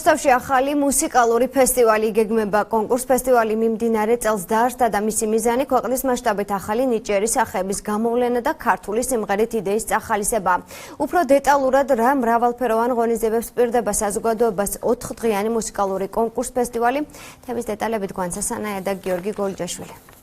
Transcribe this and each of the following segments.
რუსთავში ახალი მუსიკალური ფესტივალი გეგმება. კონკურს ფესტივალი მიმდინარე წელს დაარსდა და მისი მიზანი ქვეყნის მასშტაბით ახალი ნიჭიერი სახეების გამოვლენა და ქართული სიმღერით იდეის წახალისება. უფრო დეტალურად რა მრავალფეროვან ღონისძიებებს პირდება საზოგადოებას 4დღიანი მუსიკალური კონკურს ფესტივალი. თემის დეტალებით გვანცა სანაია და გიორგი გოლჯაშვილი.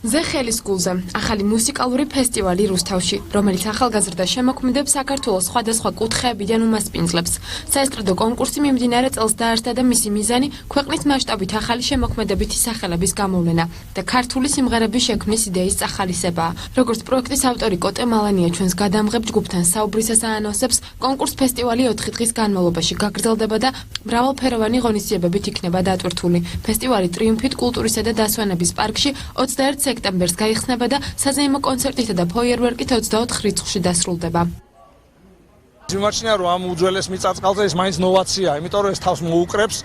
ზეხელის გულზე ახალი მუსიკალური ფესტივალი რუსთავში, რომელიც ახალგაზრდა შემოქმედებს საქართველოს სხვადასხვა კუთხეებიდან უმასპინძლებს. საესტრადო კონკურსი მიმდინარე წელს დაარსდა და მისი მიზანი ქვეყნის მასშტაბით ახალი შემოქმედებითი სახელების გამოვლენა და ქართული სიმღერების შექმნის იდეის წახალისებაა. როგორც პროექტის ავტორი კოტე მალანია ჩვენს გადამღებ ჯგუფთან საუბრისას აანონსებს, კონკურს ფესტივალი 4 დღის განმავლობაში გაგრძელდება და მრავალფეროვანი ღონისძიებებით იქნება დატვირთული. ფესტივალი ტრიუმფით კულტურისა და დასვენების პარკში 21 სექტემბერს გაიხსნება და საზეიმო კონცერტითა და ფოიერვერკით 24 რიცხვში დასრულდება. მიმაჩნია რომ ამ უძველეს მიწა-წყალზე ეს მაინც ნოვაციაა, იმიტომ რომ ეს თავს მოუკრებს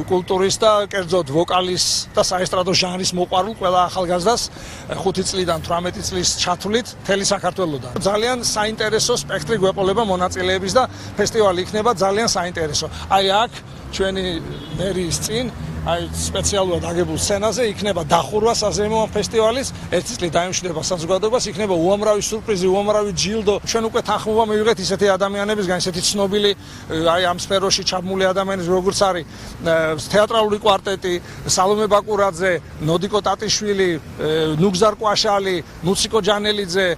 კულტურის და კერძოდ ვოკალის და საესტრადო ჟანრის მოყვარულ ყველა ახალგაზრდას 5 წლიდან 18 წლის ჩათვლით მთელი საქართველოდან. ძალიან საინტერესო სპექტრი გვეყოლება მონაწილეების და ფესტივალი იქნება ძალიან საინტერესო. აი აქ ჩვენი მერიის წინ აი სპეციალურად აგებულ სცენაზე იქნება დახურვა საზეიმო ფესტივალის, ერთი წლით დაიმშვიდობა საზოგადოებას, იქნება უამრავი სურპრიზი, უამრავი ჯილდო. ჩვენ უკვე თანხმობა მივიღეთ ისეთი ადამიანებისგან, ისეთი ცნობილი აი ამ სფეროში ჩაბმული ადამიანის, როგორც არის თეატრალური კვარტეტი, სალომე ბაკურაძე, ნოდიკო ტატიშვილი, ნუგზარ კვაშალი, ნუციკო ჯანელიძე.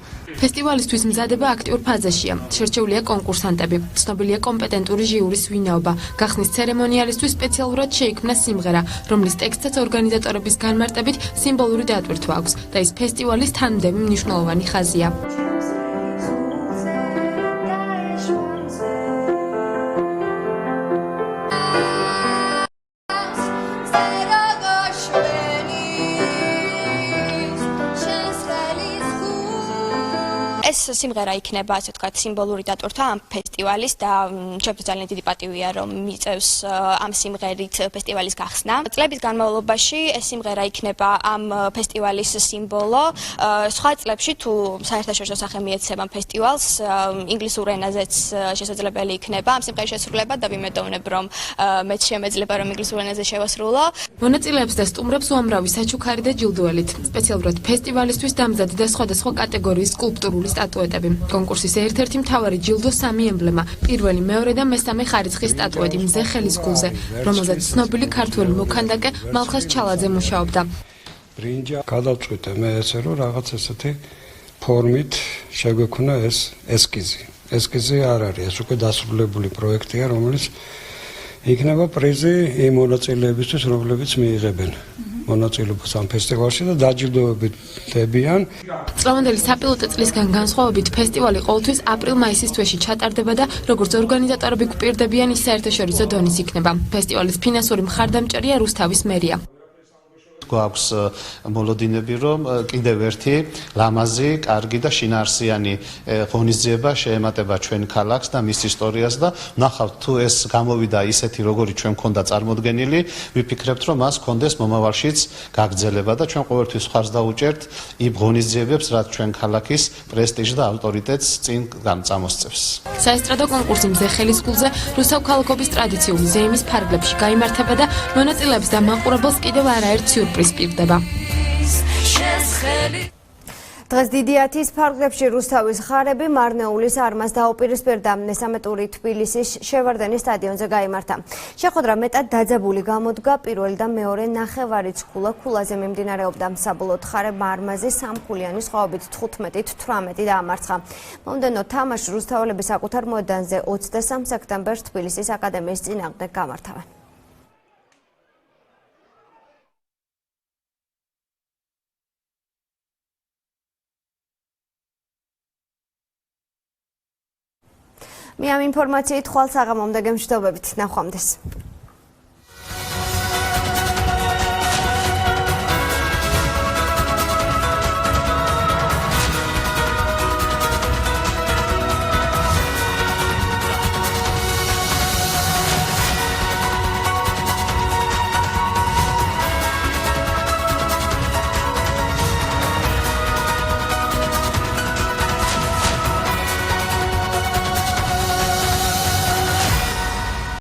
ფესტივალისთვის მზადება აქტიურ ფაზაშია. შერჩეულია კონკურსანტები, ცნობილია კომპეტენტური ჟიურის ვინაობა. გახსნის ცერემონიალისთვის სპეციალურად შეიქმნა სიმღერა, რომლის ტექსტსაც ორგანიზატორების განმარტებით სიმბოლური დატვირთვა აქვს და ის ფესტივალის თანმდევი მნიშვნელოვანი ხაზია. ეს სიმღერა იქნება, ასე ვთქვათ, სიმბოლური დატვირთვა ამ ფესტივალის და ჩემთვის ძალიან დიდი პატივია, რომ მიწევს ამ სიმღერით ფესტივალის გახსნა. წლების განმავლობაში ეს სიმღერა იქნება ამ ფესტივალის სიმბოლო. სხვა წლებში თუ საერთაშორისო სახე მიეცემა ფესტივალს, ინგლისურ ენაზეც შესაძლებელი იქნება ამ სიმღერის შესრულება და ვიმედოვნებ, რომ მეც შემეძლება, რომ ინგლისურ ენაზე შევასრულო. მონაწილეებს და სტუმრებს უამრავი საჩუქარი და ჯილდოელით. სპეციალურად ფესტივალისთვის დამზადდა სხვადასხვა კატეგორიის სკულპტურული სტატუეტები. კონკურსის ერთ-ერთი მთავარი ჯილდო 3 ემბლემა, პირველი, მეორე და მესამე ხარისხის სტატუეტი მზეხელის გულზე, რომელზეც ცნობილი ქართველი მოქანდაკე მალხაზ ჩალაძე მუშაობდა. ბრინჯა გადავწყვიტე მე ესე რომ რაღაც ესეთი ფორმით შეგვექונה ეს ესკიზი. ესკიზი არ არის, ეს უკვე დასრულებული პროექტია, რომელიც იქნება პრიზი იმ მონაწილეებისთვის, რომლებიც მიიღებენ მონაწილეობას ამ ფესტივალში და დაჯილდოებებიან. წლევანდელი საპილოტო წლისგან განსხვავებით ფესტივალი ყოველთვის აპრილ-მაისის თვეში ჩატარდება და როგორც ორგანიზატორები გვპირდებიან, ის საერთაშორისო დონის იქნება. ფესტივალის ფინანსური მხარდამჭერია რუსთავის მერია. გვაქვს მოლოდინები, რომ კიდევ ერთი ლამაზი, კარგი და შინაარსიანი ღონისძიება შეემატება ჩვენ ქალაქს და მის ისტორიას და ნახავთ თუ ეს გამოვიდა ისეთი, როგორი ჩვენ მქონდა წარმოდგენილი, ვიფიქრებთ, რომ მას მქონდეს მომავალშიც გაგრძელება და ჩვენ ყოველთვის მხარს დაუჭერთ იმ ღონისძიებებს, რაც ჩვენ ქალაქის პრესტიჟს და ავტორიტეტს წინ წამოსწევს. საესტრადო კონკურსი მზეხელის გულზე რუსთავ ქალაქობის ტრადიციული ზეიმის ფარგლებში გაიმართება და მონაწილეებს და მაყურებელს კიდევ არაერთ სიურპრიზი პირდება. დღეს დიდი ათის ფარგლებში რუსთავის ხარები მარნეულის არმას დაუპირისპირდა. 13 ტური თბილისის შევარდენის სტადიონზე გაიმართა. შეხვედრა მეტად დაძაბული გამოდგა. პირველი და მეორე ნახევარიც ქულაზე მიმდინარეობდა. საბოლოოდ ხარებმა არმაზი სამხულიანი სხვაობით 15-18 დაამარცხა. მომდევნო თამაშს რუსთაველები საკუთარ მოედანზე 23 სექტემბერს თბილისის აკადემიის წინააღმდეგ გამართავენ. მე ამ ინფორმაციით ხვალ საღამომდე გემშვიდობებით. ნახვამდის.